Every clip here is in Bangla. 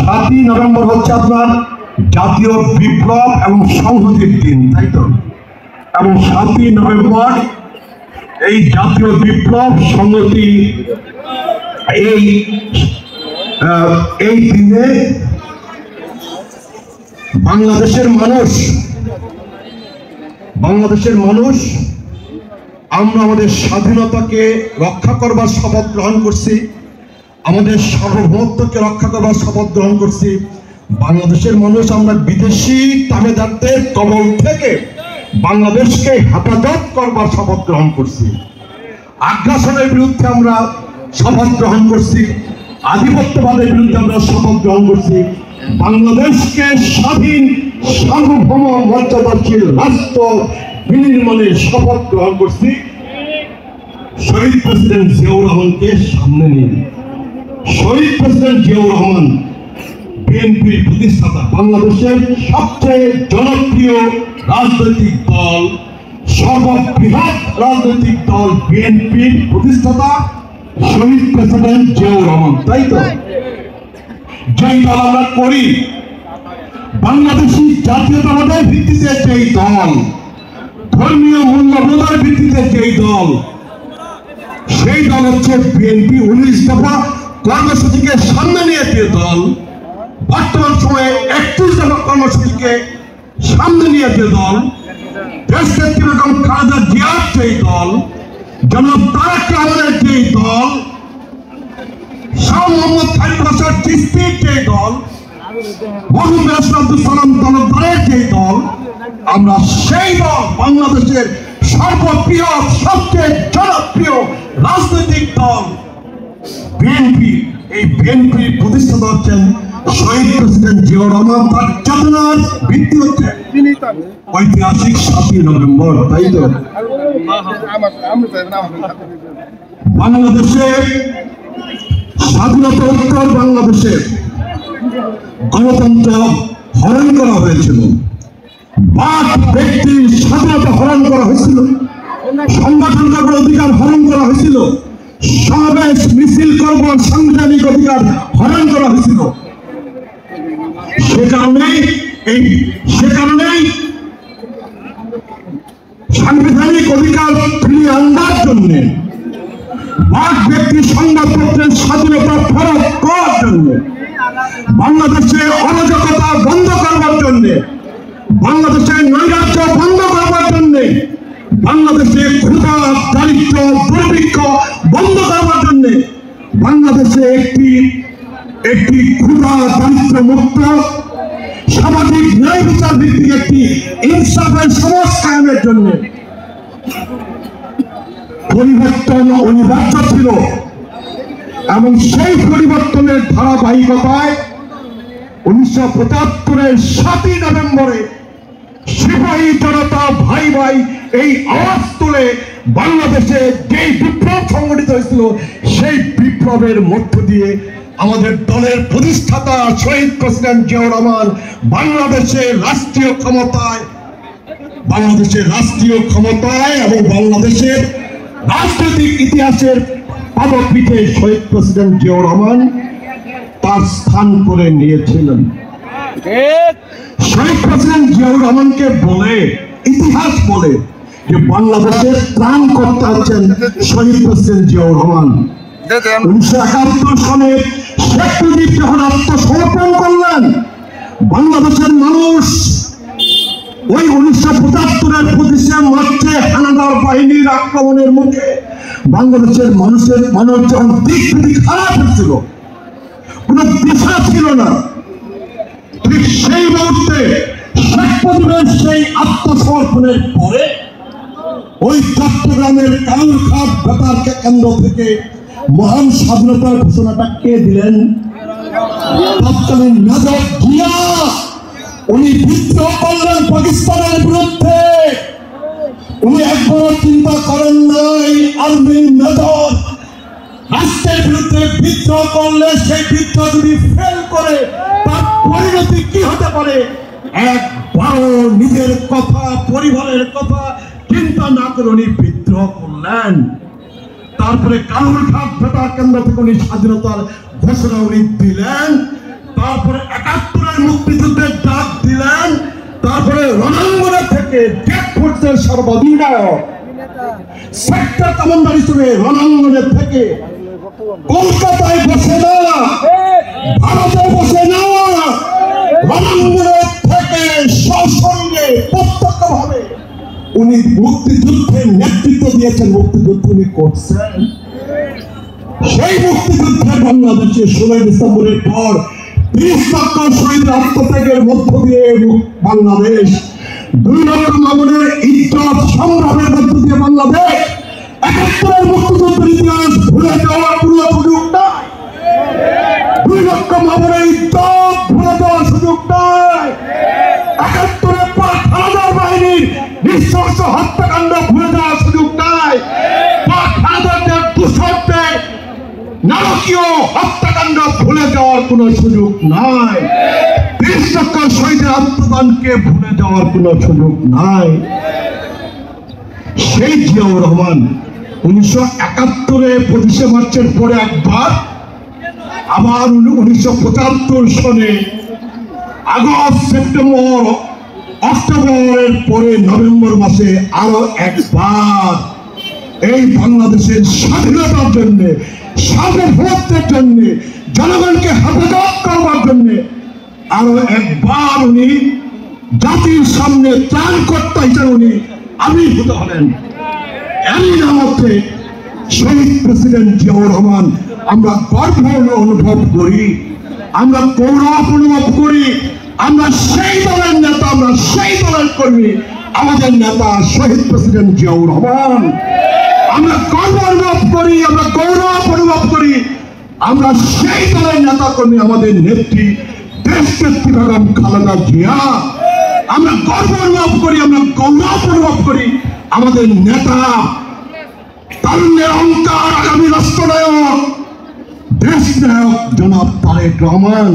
7ই নভেম্বর হচ্ছে আপনার জাতীয় বিপ্লব এবং সংহতির দিন, তাই তো? এবং 7ই নভেম্বর এই জাতীয় বিপ্লব সংহতি এই দিনে বাংলাদেশের মানুষ আমরা আমাদের স্বাধীনতাকে রক্ষা করবার শপথ গ্রহণ করছি, আমাদের সার্বভৌমত্বকে রক্ষা করবার শপথ গ্রহণ করছি। বাংলাদেশের মানুষ আমরা বিদেশি তাবেদারদের কবল থেকে বাংলাদেশকে হেফাজত করবার শপথ গ্রহণ করছি। আগ্রাসনের বিরুদ্ধে আমরা শপথ গ্রহণ করছি, আধিপত্যবাদের বিরুদ্ধে আমরা শপথ গ্রহণ করছি। বাংলাদেশকে স্বাধীন সার্বভৌম মর্যাদাশীল রাষ্ট্র বিনির্মাণের শপথ গ্রহণ করছি শহীদ প্রেসিডেন্ট জিয়াউর রহমানকে সামনে নিয়ে। শহীদ প্রেসিডেন্ট জিয়াউর রহমান বিএনপির প্রতিষ্ঠাতা, বাংলাদেশের সবচেয়ে জনপ্রিয় রাজনৈতিক দল, সর্ববৃহৎ রাজনৈতিক দল বিএনপির প্রতিষ্ঠাতা শহীদ প্রেসিডেন্ট জিয়াউর রহমান, তাই তো? যেই দল আমরা করি, বাংলাদেশি জাতীয়তাবাদের ভিত্তিতে যেই দল, ধর্মীয় মূল্যবোধের ভিত্তিতে যেই দল, সেই দল হচ্ছে বিএনপি। 19 দফা কর্মসূচিকে সামনে নিয়ে যে দল, বর্তমান সময়ে 31 দফা কর্মসূচিকে সামনে নিয়ে যে দল, দেশনেত্রী বেগম খালেদা জিয়ার যেই দল, জনাব তারেক রহমানের যেই দল, শাহ মোহাম্মদ খলিফা চিশতির যেই দল, মরহুম রাষ্ট্রপতি আব্দুল সালাম তালুকদারের যেই দল, আমরা সেই দল, বাংলাদেশের সর্ববৃহৎ সবচেয়ে জনপ্রিয় রাজনৈতিক দল বিএনপি। এই বিএনপির প্রতিষ্ঠাতা হচ্ছেন শহীদ প্রেসিডেন্ট জিয়াউর রহমান। তার চেতনার ভিত্তি হচ্ছে ঐতিহাসিক 7ই নভেম্বর, তাই তো? বাংলাদেশের স্বাধীনতা উত্তর বাংলাদেশের গণতন্ত্র হরণ করা হয়েছিল, বাক ব্যক্তির স্বাধীনতা হরণ করা হয়েছিল, সংগঠন করবার অধিকার হরণ করা হয়েছিল, সমাবেশ মিছিল করবার সাংবিধানিক অধিকার হরণ করা হয়েছিল। সে কারণেই সাংবিধানিক অধিকার ফিরিয়ে আনবার জন্য, বাক ব্যক্তির সংবাদপত্রের স্বাধীনতা ফেরত করার জন্য, বাংলাদেশে অরাজকতা বন্ধ করবার জন্য, বাংলাদেশের নৈরাজ্য বন্ধ করবার জন্য, বাংলাদেশে ক্ষুধা দারিদ্র দুর্ভিক্ষ বন্ধ করবার জন্য, বাংলাদেশে একটি ক্ষুধা দারিদ্র মুক্ত সামাজিক ন্যায় বিচার ভিত্তিক একটি ইনসাফের সমাজ কায়েমের জন্য পরিবর্তন অনিবার্য ছিল। এবং সেই পরিবর্তনের ধারাবাহিকতায় 1975-এর 7ই নভেম্বরে সিপাহী জনতা ভাই ভাই এই আওয়াজ তুলে বাংলাদেশে যেই বিপ্লব সংগঠিত হয়েছিল, সেই বিপ্লবের মধ্য দিয়ে আমাদের দলের প্রতিষ্ঠাতা শহীদ প্রেসিডেন্ট জিয়াউর রহমান বাংলাদেশের রাষ্ট্রীয় ক্ষমতায় এবং বাংলাদেশের রাজনৈতিক ইতিহাসের পাদপীঠে শহীদ প্রেসিডেন্ট জিয়াউর রহমান তার স্থান করে নিয়েছিলেন। শহীদ প্রেসিডেন্ট জিয়াউর রহমানকে বলে, ইতিহাস বলে যে বাংলাদেশের ত্রাণকর্তা হচ্ছেন শহীদ প্রেসিডেন্ট জিয়াউর রহমান। 1971 সালে শেখ মুজিব যখন আত্মসমর্পণ করলেন, বাংলাদেশের মানুষ ওই 1975-এর 25শে মার্চে হানাদার বাহিনীর আক্রমণের মুখে বাংলাদেশের মানুষ যখন দিক খারাপ হচ্ছিল, কোন দিশা ছিল না, ঠিক সেই মুহূর্তে শেখ মুজিবের সেই আত্মসমর্পণের পরে ওই চট্টগ্রামের কালুরঘাট বেতারকে কেন্দ্র থেকে মহান স্বাধীনতার ঘোষণাটা কে দিলেন? তৎকালীন মেজর জিয়া। উনি বিদ্রোহ করলেন পাকিস্তানের বিরুদ্ধে। উনি একবারও চিন্তা করেন নাই আর্মির মেজর রাষ্ট্রের বিরুদ্ধে বিদ্রোহ করলে সেই বিদ্রোহ যদি ফেল করে তার পরিণতি কি হতে পারে, একবারও নিজের কথা, পরিবারের কথা চিন্তা না করে উনি বিদ্রোহ করলেন। তারপরে কালুরঘাট বেতার কেন্দ্র থেকে উনি স্বাধীনতার ঘোষণা উনি দিলেন। তারপরে ৭১-এর মুক্তিযুদ্ধের ডাক দিলেন, তারপরে রণাঙ্গনে থেকে ডেট ফোর্সের সর্বাধিনায়ক সেক্টর কমান্ডার হিসেবে রণাঙ্গনে থেকে কলকাতায় বসে না, ভারতে বসে না, রণাঙ্গনে থেকে সশরীরে প্রত্যক্ষভাবে উনি মুক্তিযুদ্ধের নেতৃত্ব দিয়েছেন, মুক্তিযুদ্ধ উনি করছেন। সেই মুক্তিযুদ্ধে বাংলাদেশে ১৬ ডিসেম্বরের পর ৩০ লক্ষ শহীদ আত্মত্যাগের মধ্য দিয়ে বাংলাদেশ ২ লক্ষ মামুনের ইজ্জত সংগ্রামের মধ্য দিয়ে বাংলাদেশ ৭১-এর মুক্তিযুদ্ধের ইতিহাস ভুলে যাওয়ার কোনো সুযোগ নাই। ২ লক্ষ মামুনের ইজ্জত ভুলে যাওয়ার সুযোগ নাই। ৭১-এর পর খালেদা বাহিনীর নৃশংস হত্যাকাণ্ড ভুলে যাওয়ার সুযোগ নাই। খালেদাদের দূষণদের নারকীয় হত্যাকাণ্ড ভুলে যাওয়ার কোনো সুযোগ নাই। ৩০ লক্ষ শহীদের আত্মদানকে ভুলে যাওয়ার কোনো সুযোগ নাই। সেই জিয়াউর রহমান ১৯৭১-এ ২৫শে মার্চের পরে একবার, আবার ১৯৭৫ সনে আগস্ট, সেপ্টেম্বর, অক্টোবরের পরে নভেম্বর মাসে আরো একবার এই বাংলাদেশের স্বাধীনতার জন্য, সার্বভৌমত্বের জন্য, জনগণকে হেফাজত করবার জন্য আরো একবার উনি জাতির সামনে ত্রাণকর্তা হিসেবে উনি আবির্ভূত হলেন। এরই নামতে শহীদ প্রেসিডেন্ট জিয়াউর রহমান আমরা গর্ব অনুভব করি, আমরা গৌরব অনুভব করি। আমরা সেই দলের নেতা, আমরা সেই দলের কর্মী, আমাদের নেতা শহীদ প্রেসিডেন্ট জিয়াউর রহমান। আমরা গর্ব অনুভব করি, আমরা গৌরব অনুভব করি। আমরা সেই দলের নেতা কর্মী, আমাদের নেত্রী দেশনেত্রী বেগম খালেদা জিয়া। আমরা গর্ব অনুভব করি, আমরা গৌরব অনুভব করি আমাদের নেতা, তারুণ্যের অহংকার, আগামী রাষ্ট্রনায়ক, দেশ নায়ক জনাব তারেক রহমান।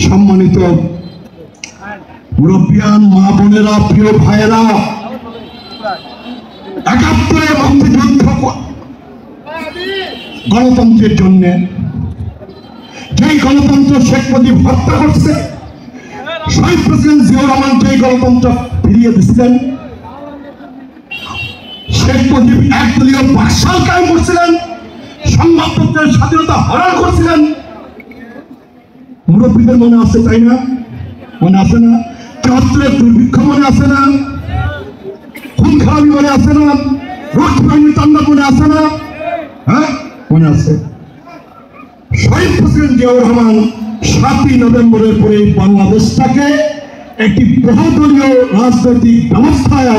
সম্মানিত মুরব্বিয়ান, মা বোনেরা, প্রিয় ভাইয়েরা, ৭১-এ মুক্তিযুদ্ধ গণতন্ত্রের জন্য, যেই গণতন্ত্র শেখ মুজিব হত্যা করছে, শহীদ প্রেসিডেন্ট জিয়াউর রহমান যেই গণতন্ত্র ফিরিয়ে দিচ্ছিলেন, শেখ মুজিব একদলীয় বাকশাল কায়েম করছিলেন, সংবাদপত্রের স্বাধীনতা হরণ করছিলেন। মুরব্বীদের মনে আছে, তাই না? মনে আছে না? ৭৪-এর দুর্ভিক্ষ মনে আছে না? খুন খারাপি মনে আছে না? রক্ষী বাহিনীর তাণ্ডব মনে আছে না? হ্যাঁ, মনে আছে। শহীদ প্রেসিডেন্ট জিয়াউর রহমান ৭ই নভেম্বরের পরে বাংলাদেশটাকে একটি বহুদলীয় রাজনৈতিক ব্যবস্থায়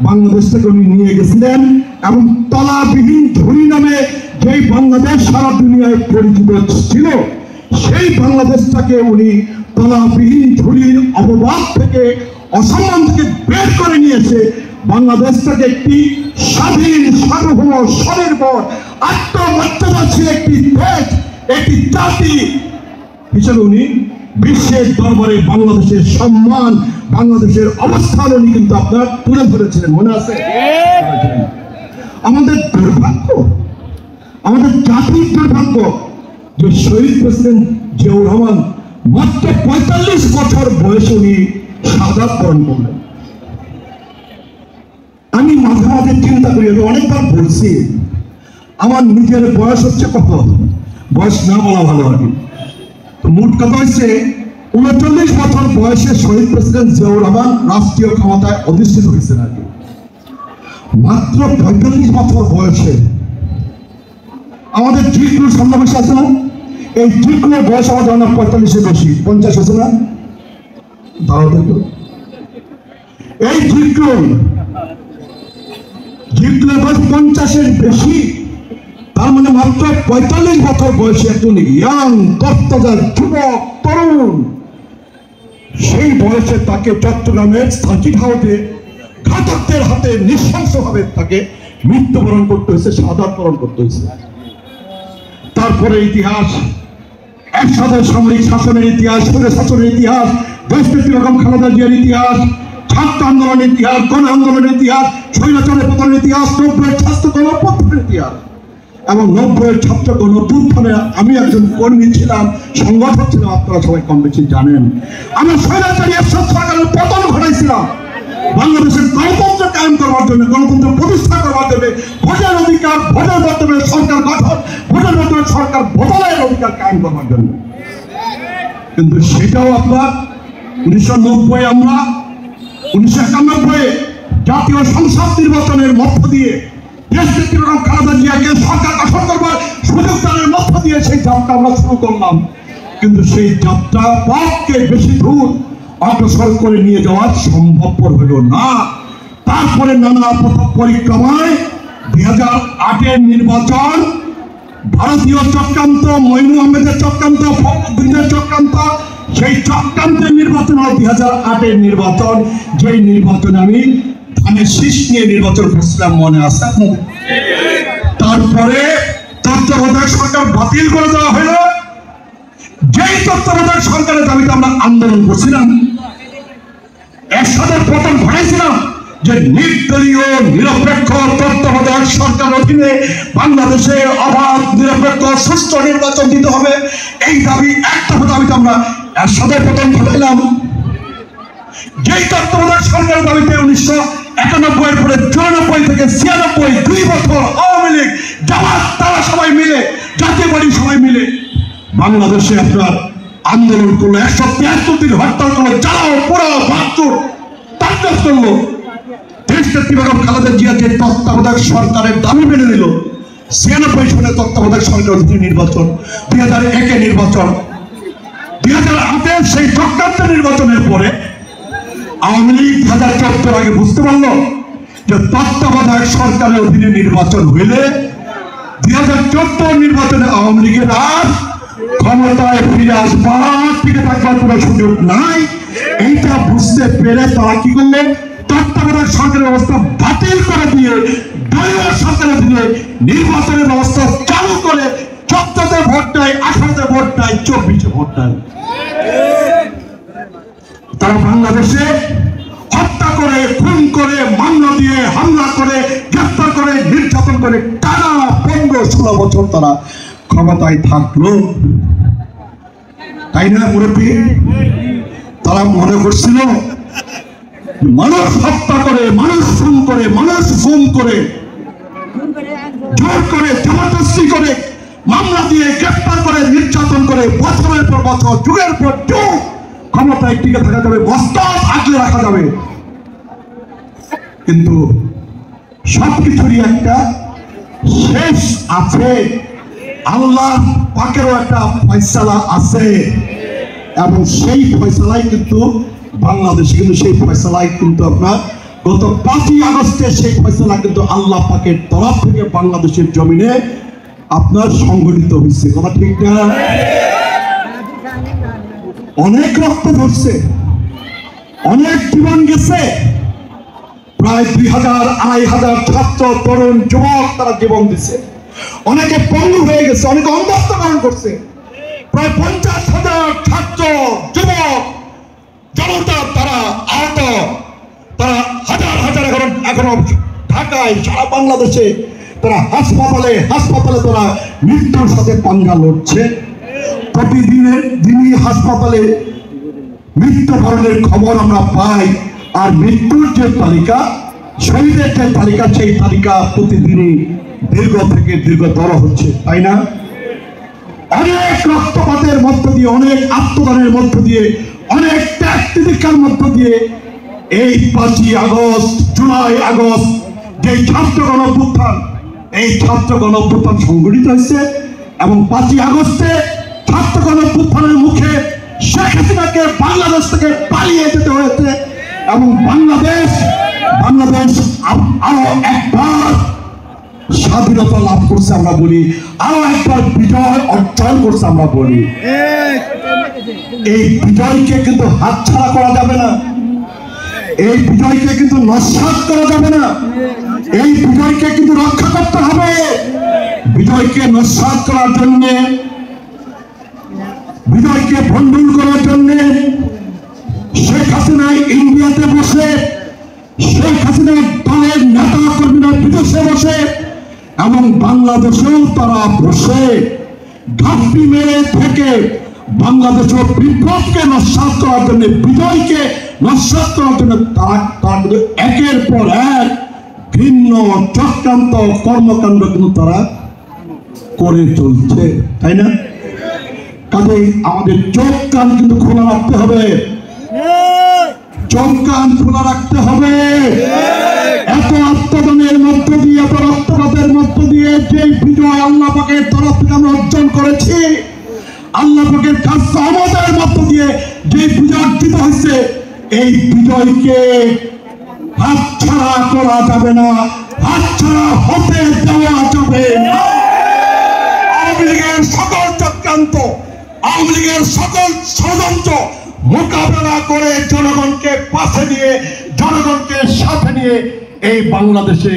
বাংলাদেশটাকে উনি নিয়ে গেছিলেন, এবং তলাবিহীন ঝুড়ি নামে যেই বাংলাদেশ সারা দুনিয়ায় পরিচিত ছিল, সেই বাংলাদেশটাকে উনি তলাবিহীন ঝুড়ির অপবাদ থেকে, অসম্মান থেকে বের করে নিয়েছে বাংলাদেশটাকে একটি স্বাধীন, সার্বভৌম, স্বনির্ভর, আত্মমর্যাদাশীল একটি দেশ, একটি জাতি হিসেবে উনি বিশ্বের দরবারে বাংলাদেশের সম্মান, বাংলাদেশের অবস্থান উনি কিন্তু আপনার তুলে ধরেছিলেন, মনে আছে? আমাদের দুর্ভাগ্য, আমাদের জাতির দুর্ভাগ্য যে শহীদ প্রেসিডেন্ট জিয়াউর রহমান মাত্র ৪৫ বছর বয়সে উনি শাহাদাত বরণ করলেন। আমি মাঝে মাঝে চিন্তা করি, অনেকবার বলছি, আমার নিজের বয়স হচ্ছে কত, বয়স না বলা ভালো আর কি, মোট কথা হচ্ছে ৩৯ বছর বয়সে শহীদ প্রেসিডেন্ট জিয়াউর রহমান রাষ্ট্রীয় ক্ষমতায় অধিষ্ঠিত হয়েছেন আর কি। মাত্র ৪৫ বছর বয়সে আমাদের জিকুর সমাবেশ আছে না, এই জিকুর বয়স আমাদের অনেক ৪৫-এর বেশি, ৫০ আছে না? দাঁড়াতে এই জিকুর বয়স ৫০-এর বেশি, তার মানে মাত্র ৪৫ বছর বয়সে একজন ইয়াং তরতাজা যুবক তরুণ, সেই বয়সে তাকে চট্টগ্রামের সার্কিট হাউসে ঘাতকদের হাতে নৃশংসভাবে তাকে মৃত্যুবরণ করতে হয়েছে, শাহাদাত বরণ করতে হয়েছে। তারপরে ইতিহাস, একসাথে সামরিক শাসনের ইতিহাস, শাসনের ইতিহাস, দেশনেত্রী বেগম খালেদা জিয়ার ইতিহাস, ছাত্র আন্দোলনের ইতিহাস, গণ আন্দোলনের ইতিহাস, স্বৈরাচারের পতনের ইতিহাস, ৯০-এর ছাত্র গণঅভ্যুত্থানের ইতিহাস, এবং 90-এর ছাত্র গণঅভ্যুত্থানে আমি একজন কর্মী ছিলাম, সংগঠক ছিলাম, আপনারা সবাই কম বেশি জানেন। আমি স্বৈরাচারী এরশাদ সরকারের পতন ঘটাইছিলাম বাংলাদেশের গণতন্ত্র কায়েম করবার জন্য, গণতন্ত্র প্রতিষ্ঠা করবার জন্য, ভোটের অধিকার, ভোটের মাধ্যমে সরকার গঠন, ভোটের মাধ্যমে সরকার বদলের অধিকার কায়েম করবার জন্য। কিন্তু সেটাও আপনার 1990 আমরা 1991 জাতীয় সংসদ নির্বাচনের মধ্য দিয়ে দেশনেত্রী বেগম খালেদা জিয়াকে সরকার গঠন করবার সুযোগ দানের মধ্য দিয়ে সেই যাত্রা আমরা শুরু করলাম। কিন্তু সেই যাত্রা পথকে বেশি দূর অগ্রসর করে নিয়ে যাওয়া সম্ভবপর হলো না। তারপরে নানা পথ পরিক্রমায় 2008-এর নির্বাচন, ভারতীয় চক্রান্ত, মঈনুল আহমেদের চক্রান্ত, ফখরুদ্দিনের চক্রান্ত, সেই চক্রান্তের নির্বাচন হয় 2008-এর নির্বাচন, যেই নির্বাচনে আমি ধানের শীষ নিয়ে নির্বাচন করছিলাম, মনে আছে আপনাদের? তারপরে তত্ত্বাবধায়ক সরকার বাতিল করে দেওয়া হলো। যেই তত্ত্বাবধায়ক সরকারের দাবিতে আমরা আন্দোলন করছিলাম, এরশাদের পতন ঘটাইছিলাম, যে নির্দলীয় নিরপেক্ষ তত্ত্বাবধায়ক সরকার অধীনে বাংলাদেশে অবাধ নিরপেক্ষ সুষ্ঠু নির্বাচন দিতে হবে, এই দাবি একটা দাবিতে আমরা এরশাদের পতন ঘটাইলাম। যেই তত্ত্বাবধায়ক সরকারের দাবিতে 1991-এর পরে 94 থেকে 96 2 বছর আওয়ামী লীগ, জামাত, তারা সবাই মিলে, জাতীয় পার্টি সবাই মিলে বাংলাদেশে আপনার আন্দোলন করলো, 173 দিন হরতাল করলো, জ্বালাও পোড়াও ভাঙচুর তাণ্ডব করলো। দেশনেত্রী বেগম খালেদা জিয়া যে তত্ত্বাবধায়ক সরকারের দাবি মেনে নিল, 96 সনে তত্ত্বাবধায়ক সরকার অধীনে নির্বাচন, 2001-এ নির্বাচন, 2008-এর সেই চক্রান্ত নির্বাচনের পরে আওয়ামী লীগ 2014 আগে বুঝতে পারলো যে তত্ত্বাবধায়ক সরকারের অধীনে নির্বাচন হইলে 2014 নির্বাচনে আওয়ামী লীগের আর ক্ষমতায় ফিরে আসবার, টিকে থাকবার কোনো সুযোগ নাই। এইটা বুঝতে পেরে তারা কি করলেন, তত্ত্বাবধায়ক সরকারের ব্যবস্থা বাতিল করে দিয়ে দলীয় সরকারের অধীনে নির্বাচনের ব্যবস্থা চালু করে 14-তে ভোট নাই, 18-তে ভোট নাই, 24-এ ভোট নাই। তারা বাংলাদেশে হত্যা করে, খুন করে, মামলা দিয়ে হামলা করে, গ্রেফতার করে, নির্যাতন করে টানা 15-16 বছর তারা ক্ষমতায় থাকলো, তাই না মুরব্বী? তারা মনে করছিল মানুষ হত্যা করে, মানুষ খুন করে, মানুষ গুম করে, জোর করে, জবরদস্তি করে, মামলা দিয়ে গ্রেফতার করে, নির্যাতন করে, বছরের পর বছর, যুগের পর যুগ ক্ষমতায় টিকে থাকা যাবে, মস্তক আগলে রাখা যাবে। কিন্তু সবকিছুরই একটা শেষ আছে, আল্লাহ পাকেরও একটা ফয়সালা আছে, এবং সেই ফয়সালাই কিন্তু বাংলাদেশে, কিন্তু সেই ফয়সালাই কিন্তু আপনার গত 5ই আগস্টে সেই ফয়সালা কিন্তু আল্লাহ পাকের তরফ থেকে বাংলাদেশের জমিনে আপনার সংগঠিত হয়েছে। কথা ঠিক না? অনেক রক্ত ঝরছে, অনেক জীবন গেছে, প্রায় 2000-2500 ছাত্র, তরুণ, যুবক তারা জীবন দিচ্ছে, অনেকে পঙ্গু হয়ে গেছে, অনেকে অন্ধত্বকরণ করছে, প্রায় 50,000 ছাত্র, যুবক, জনতা তারা আহত, তারা হাজার হাজার এখনো ঢাকায়, সারা বাংলাদেশে তারা হাসপাতালে তারা মৃত্যুর সাথে পাঞ্জা লড়ছে। প্রতিদিনই হাসপাতালে মৃত্যুবরণের খবর আমরা পাই, আর মৃত্যুর যে তালিকা, শহীদের যে তালিকা, সেই তালিকা প্রতিদিনই দীর্ঘ থেকে দীর্ঘতর হচ্ছে, তাই না? অনেক রক্তপাতের মধ্য দিয়ে, অনেক আত্মদানের মধ্য দিয়ে, অনেক ত্যাগ তিতিক্ষার মধ্য দিয়ে এই 5ই আগস্ট, জুলাই আগস্ট যে ছাত্র গণঅভ্যুত্থান, এই ছাত্র গণঅভ্যুত্থান সংগঠিত হয়েছে, এবং 5ই আগস্টে ছাত্র গণঅভ্যুত্থানের মুখে শেখ হাসিনাকে বাংলাদেশ থেকে পালিয়ে যেতে হয়েছে, এবং বাংলাদেশ আরো একবার স্বাধীনতা লাভ করছে আমরা বলি, আরো একবার বিজয় অর্জন করছে আমরা বলি। এই বিজয়কে কিন্তু হাতছাড়া করা যাবে না, এই বিজয়কে কিন্তু নস্যাৎ করা যাবে না, এই বিজয়কে কিন্তু রক্ষা করতে হবে। বিজয়কে নস্যাৎ করার জন্য, বিজয়কে ভণ্ডুল করার জন্য শেখ হাসিনা ইন্ডিয়াতে বসে, শেখ হাসিনা দলের নেতা কর্মীরা বিদেশে বসে এবং বাংলাদেশেও তারা বসে ঘাপটি মেরে থেকে বাংলাদেশের বিপ্লবকে নস্যাৎ করার জন্য, বিজয়কে নস্যাৎ করার জন্য তারা একের পর এক ভিন্ন চক্রান্ত কর্মকাণ্ড কিন্তু তারা করে চলছে, তাই না? কাজেই আমাদের চোখ কান কিন্তু খোলা রাখতে হবে, চোখ কান খোলা রাখতে হবে। এত আত্মদানের মধ্য দিয়ে, এত রক্তপাতের মধ্য দিয়ে যে বিজয় আল্লাহ পাকের তরফ থেকে আমরা অর্জন করেছি, আল্লাহ পাকের কাজ আমাদের মধ্য দিয়ে যে বিজয় অর্জিত হয়েছে, এই বিজয়কে হাতছাড়া করা যাবে না, হাতছাড়া হতে দেওয়া যাবে না। আওয়ামী লীগের সকল চক্রান্ত, আওয়ামী লীগের সকল ষড়যন্ত্র মোকাবেলা করে জনগণকে পাশে নিয়ে, জনগণকে সাথে নিয়ে এই বাংলাদেশে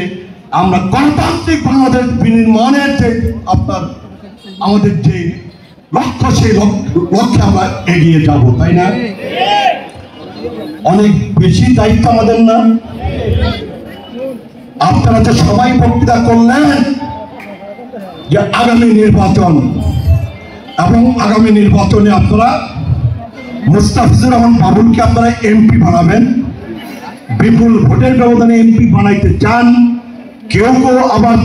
আমরা গণতান্ত্রিক বাংলাদেশ বিনির্মাণের যে আমাদের যে লক্ষ্য, সেই লক্ষ্যে আমরা এগিয়ে যাব, তাই না? অনেক বেশি দায়িত্ব আমাদের না? আপনারা যে সবাই বক্তৃতা করলেন যে আগামী নির্বাচন, এবং আগামী নির্বাচনে আপনারা মুস্তাফিজুর রহমান বাবুলকে আপনারা এমপি বানাবেন, বিপুল ভোটের ব্যবধানে এমপি বানাইতে চান। কেউ কেউ আবার